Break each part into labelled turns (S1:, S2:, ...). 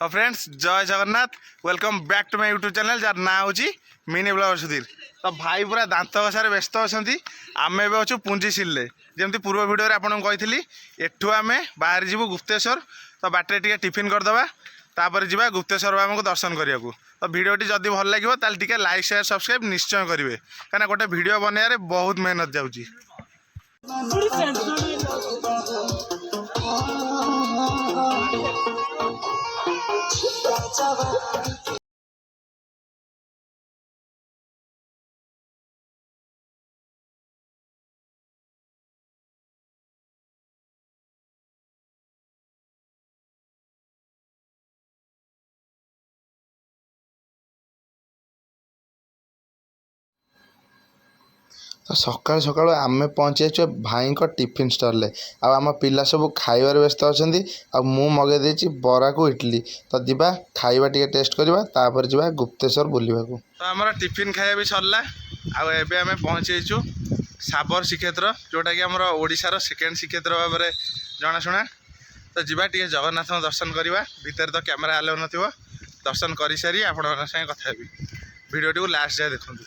S1: तो फ्रेंड्स जय Jagannath welcome back to my YouTube channel जार ना हूँ मिनी ब्लॉगर सुधीर। तो भाई पूरा दांत घसार व्यस्त अच्छा आम ए अच्छु पुंजी सिल्ले जमी पूर्व भिडियो आपको कही एठू आम बाहर जीवु गुप्तेश्वर। तो बाटे टे टिफिन करदे तापर जा गुप्तेश्वर बाबा को दर्शन करने को। तो भिडियोटी जदि भल लगे ताल टिके लाइक शेयर सब्सक्राइब निश्चय करेंगे कहीं गोटे भिडियो बनवारे बहुत मेहनत जाऊँगी। तो सकाल सकाल आम पहुँची भाई टिफिन स्टल आम पिला सब खाइबार व्यस्त अच्छा मु मगे देती बरा को इडली। तो दिबा खाइबा टिके टेस्ट करवा तापर जा गुप्तेश्वर बुलवा को। तो आम टिफिन खाइबा भी सरला आबे आम पहुँचीचु साबर श्रीक्षेत्र जोटा कि आम ओडिशार सेकेंड श्रीक्षेत्र भाव में जनाशुना। तो जीवा टिके जगन्नाथ दर्शन करवा भितर तो कैमेरा आलो न दर्शन कर सारी आप कथा भिडियो को लास्ट जाए देखूँ।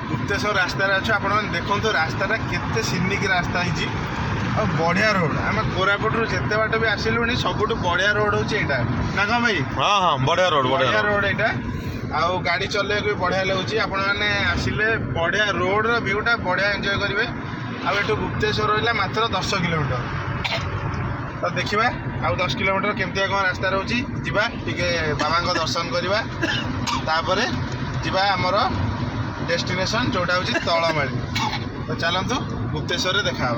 S1: गुप्तेश्वर रास्तार अच्छे आप देखो रास्ताटा केते सिनिक रास्ता है बढ़िया रोड। आम कोरापुट जिते बाट भी आसलु सबुठ बढ़िया रोड हूँ यहाँ ना कौन भाई? हाँ हाँ बढ़िया रोड यहाँ आउ गाड़ी चलने भी बढ़िया लगुच। आपण मैंने आसिले बढ़िया रोड व्यूटा बढ़िया एंजॉय करेंगे। आठ गुप्तेश्वर रहा मात्र 10 किलोमीटर। तो देखा आउ 10 किलोमीटर केमती कौन रास्ता रोचे जा बाबा दर्शन करवा तापर जा आमर डेस्टिनेशन जोटा हूँ तलमाड़ी। तो चलतु गुप्तेश्वर देखा।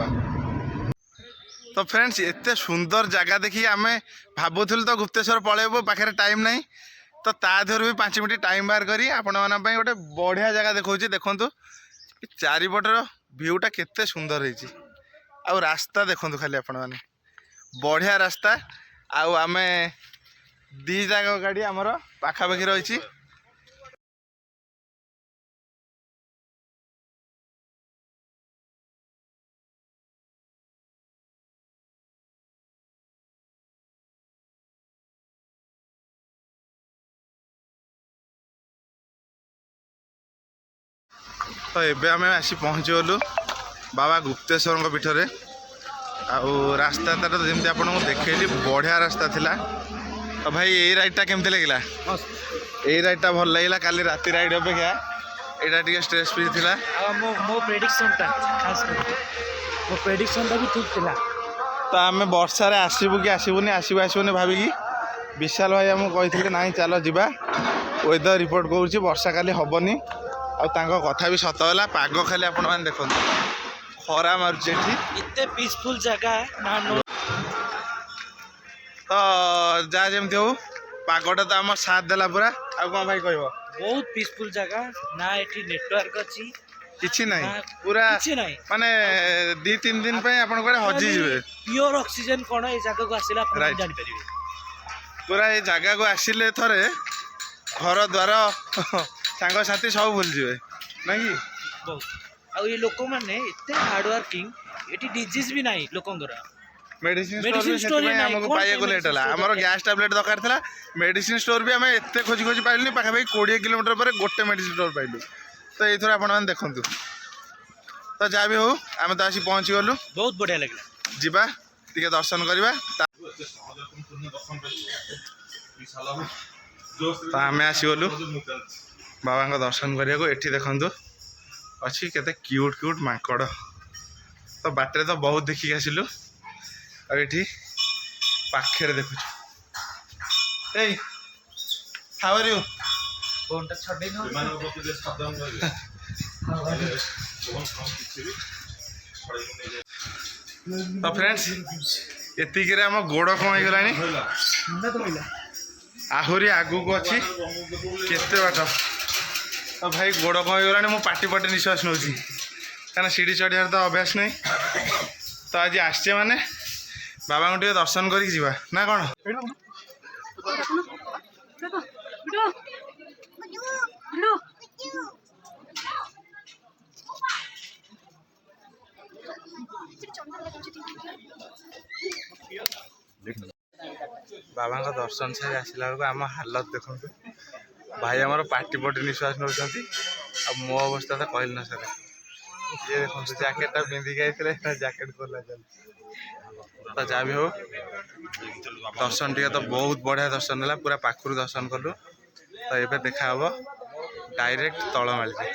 S1: तो फ्रेंड्स एत सुंदर जगह देखिए आम भावुल तो गुप्तेश्वर पलैबू पाखे टाइम नहीं तो तादर भी 5 मिनट टाइम बाहर करी आपण मानी गोटे बढ़िया जगह देखा देखु चारिपटर भ्यूटा केते सुंदर है। आउ रास्ता देखु खाली आपण मैंने बढ़िया रास्ता आम दी जगह गाड़ी आमर पाखापाखि रही। तो एबे आम आसी पहुँची गलु बाबा गुप्तेश्वर पीठ रे आउ रास्ता तो जमी आपको देखली बढ़िया रास्ता थिला। तो भाई यही राइडटा केमती लगिला? यही राइडटा भल लगिला काली राति राइड अपेक्षा एटा टिके स्ट्रेस फ्री थिला।
S2: मो प्रेडिक्शन भी ठीक थिला।
S1: तो आम वर्षा रे आसबू कि आसबूनी आसबूनी भाविकी विशाल भाई आमको कही ना चलो जीवा वेदर रिपोर्ट करुँच वर्षा काली हेनी आ कथा भी सत है पाग खाली आपण मैंने देखो खरा मारुचे
S2: इतने पीसफुल जगह ना नो।
S1: तो जहाँ जमी हो पागटा तो आम साथ देला पूरा आ कौन भाई कह
S2: बहुत पीसफुल जगह ना एठी नेटवर्क अच्छी
S1: किछि नहीं पूरा माने 2-3 दिन पे आपण कोड़े हजी जिवे
S2: प्योर ऑक्सीजन कोन ए जगह को आसिला आपण जानि परिबे।
S1: पूरा ए जगह को आसिले थरे घर द्वार सांग साथी सब भूल जाए ना कि
S2: बहुत आ ये लोक माने इतने हार्ड वर्किंग एठी डिजीज भी नाही लोकंगर
S1: मेडिसिन स्टोर भी हमको पाइक लेट है आमर गैस टैबलेट दरकार था मेडिसिन स्टोर भी आम एत खोजी खोजी पाइलुनि पाखापाखि 20 किलोमीटर पर गोटे मेडिसिन स्टोर पाइलु। तो ये आप देखु ତ ଯାହା ବି ହଉ ଆମେ ତ ଆସି ପହଞ୍ଚିଗଲୁ।
S2: ବହୁତ ବଢିଆ ଲାଗିଲା।
S1: ଯିବା ଟିକେ ଦର୍ଶନ କରିବା। ତ ଆମେ ଆସିଗଲୁ ବାବାଙ୍କ ଦର୍ଶନ କରିବାକୁ। ଏଠି ଦେଖନ୍ତୁ ଅଛି କେତେ କ୍ୟୁଟ୍ କ୍ୟୁଟ୍ ମାଙ୍କଡ଼। ତ ବାଟରେ ତ ବହୁତ ଦେଖିକି ଆସିଲୁ ଆଉ ଏଠି ପାଖରେ ଦେଖୁଛୁ। ଏଇ ହାଉ ଆର୍ ୟୁ?
S2: ଫୋନଟା ଛଡେଇ ନଉ।
S1: ତ ଫ୍ରେଣ୍ଡସ୍ ଏତିକିରେ ଆମ ଗୋଡ଼ କ'ଣ ହେଇଗଲାଣି, ଆହୁରି ଆଗକୁ ଅଛି କେତେ ବାଟ। ତ ଭାଇ ଗୋଡ଼ କ'ଣ ହେଇଗଲାଣି, ମୁଁ ପାଟି ପାଟି ନିଶ୍ୱାସ ନେଉଛି କାରଣ ସିଡ଼ି ଚଢ଼ିବାର ତ ଅଭ୍ୟାସ ନାହିଁ। ତ ଆଜି ଆସିଛେ ମାନେ ବାବାଙ୍କୁ ଟିକେ ଦର୍ଶନ କରିକି ଯିବା ନା କ'ଣ? ବାବାଙ୍କ ଦର୍ଶନ ସାରି ଆସିଲା ବେଳକୁ ଆମ ହାଲତ ଦେଖନ୍ତୁ। ଭାଇ ଆମର ପାଟି ପଟି ନିଶ୍ୱାସ ନେଉଛନ୍ତି ଆଉ ମୋ ଅବସ୍ଥା ତ କହିଲି ନା ସାର୍। ଇଏ ଦେଖନ୍ତୁ ଜ୍ୟାକେଟଟା ପିନ୍ଧିକି ଆସିଥିଲେ, ଜ୍ୟାକେଟ ଖୋଲା ଚାଲିଛି। ତ ଯାହା ବି ହଉ ଦର୍ଶନ ଟିକେ ତ ବହୁତ ବଢ଼ିଆ ଦର୍ଶନ ହେଲା, ପୁରା ପାଖରୁ ଦର୍ଶନ କଲୁ। ତ ଏବେ ଦେଖାହେବ ଡାଇରେକ୍ଟ ତଳମାଳିରେ।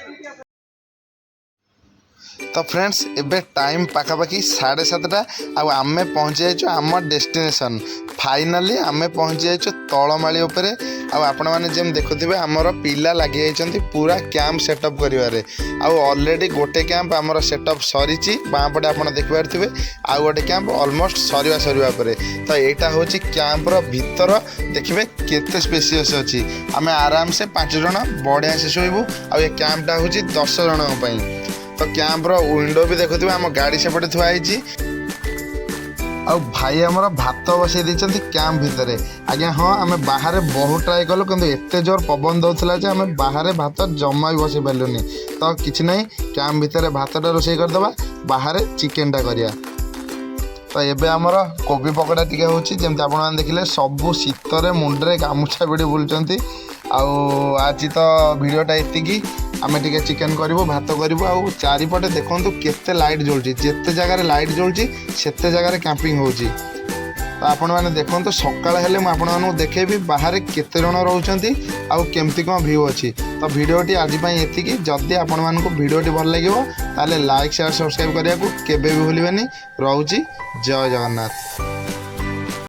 S1: ତ ଫ୍ରେଣ୍ଡସ୍ ଏବେ ଟାଇମ୍ ପାଖାପାଖି 7:30 ଆଉ ଆମେ ପହଞ୍ଚି ଯାଇଛୁ ଆମ ଡେଷ୍ଟିନେସନ୍। ଫାଇନାଲି ଆମେ ପହଞ୍ଚି ଯାଇଛୁ ତଳମାଳି ଉପରେ। ଆଉ ଆପଣମାନେ ଯେମିତି ଦେଖୁଥିବେ ଆମର ପିଲା ଲାଗିଯାଇଛନ୍ତି ପୁରା କ୍ୟାମ୍ପ ସେଟଅପ୍ କରିବାରେ। ଆଉ ଅଲରେଡ଼ି ଗୋଟେ କ୍ୟାମ୍ପ ଆମର ସେଟଅପ୍ ସରିଛି, ବାଁ ପଟେ ଆପଣ ଦେଖିପାରୁଥିବେ। ଆଉ ଗୋଟେ କ୍ୟାମ୍ପ ଅଲମୋଷ୍ଟ ସରିବା ଉପରେ। ତ ଏଇଟା ହେଉଛି କ୍ୟାମ୍ପର ଭିତର, ଦେଖିବେ କେତେ ସ୍ପେସିୟସ୍ ଅଛି। ଆମେ ଆରାମସେ 5 ଜଣ ବଢ଼ିଆସେ ଶୋଇବୁ। ଆଉ ଏ କ୍ୟାମ୍ପଟା ହେଉଛି 10 ଜଣଙ୍କ ପାଇଁ। ତ କ୍ୟାମ୍ପର ୱିଣ୍ଡୋ ବି ଦେଖୁଥିବେ ଆମ ଗାଡ଼ି ସେପଟେ ଥୁଆ ହେଇଛି। ଆଉ ଭାଇ ଆମର ଭାତ ବସାଇ ଦେଇଛନ୍ତି କ୍ୟାମ୍ପ ଭିତରେ। ଆଜ୍ଞା ହଁ, ଆମେ ବାହାରେ ବହୁତ ଟ୍ରାଏ କଲୁ କିନ୍ତୁ ଏତେ ଜୋର ପବନ ଦେଉଥିଲା ଯେ ଆମେ ବାହାରେ ଭାତ ଜମା ବି ବସାଇ ପାରିଲୁନି। ତ କିଛି ନାହିଁ, କ୍ୟାମ୍ପ ଭିତରେ ଭାତଟା ରୋଷେଇ କରିଦେବା, ବାହାରେ ଚିକେନଟା କରିବା। ତ ଏବେ ଆମର କୋବି ପକୋଡ଼ା ଟିକେ ହେଉଛି, ଯେମିତି ଆପଣମାନେ ଦେଖିଲେ ସବୁ ଶୀତରେ ମୁଣ୍ଡରେ ଗାମୁଛା ଭିଡ଼ି ବୁଲୁଛନ୍ତି। ଆଉ ଆଜି ତ ଭିଡ଼ିଓଟା ଏତିକି। ଆମେ ଟିକେ ଚିକେନ୍ କରିବୁ, ଭାତ କରିବୁ। ଆଉ ଚାରିପଟେ ଦେଖନ୍ତୁ କେତେ ଲାଇଟ୍ ଜଳୁଛି। ଯେତେ ଜାଗାରେ ଲାଇଟ୍ ଜଳୁଛି ସେତେ ଜାଗାରେ କ୍ୟାମ୍ପିଂ ହେଉଛି। ତ ଆପଣମାନେ ଦେଖନ୍ତୁ, ସକାଳ ହେଲେ ମୁଁ ଆପଣମାନଙ୍କୁ ଦେଖେଇବି ବାହାରେ କେତେ ଜଣ ରହୁଛନ୍ତି ଆଉ କେମିତି କ'ଣ ଭିୟୁ ଅଛି। ତ ଭିଡ଼ିଓଟି ଆଜି ପାଇଁ ଏତିକି। ଯଦି ଆପଣମାନଙ୍କୁ ଭିଡ଼ିଓଟି ଭଲ ଲାଗିବ ତାହେଲେ ଲାଇକ୍, ସେୟାର, ସବସ୍କ୍ରାଇବ୍ କରିବାକୁ କେବେ ବି ଭୁଲିବେନି। ରହୁଛି, ଜୟ ଜଗନ୍ନାଥ।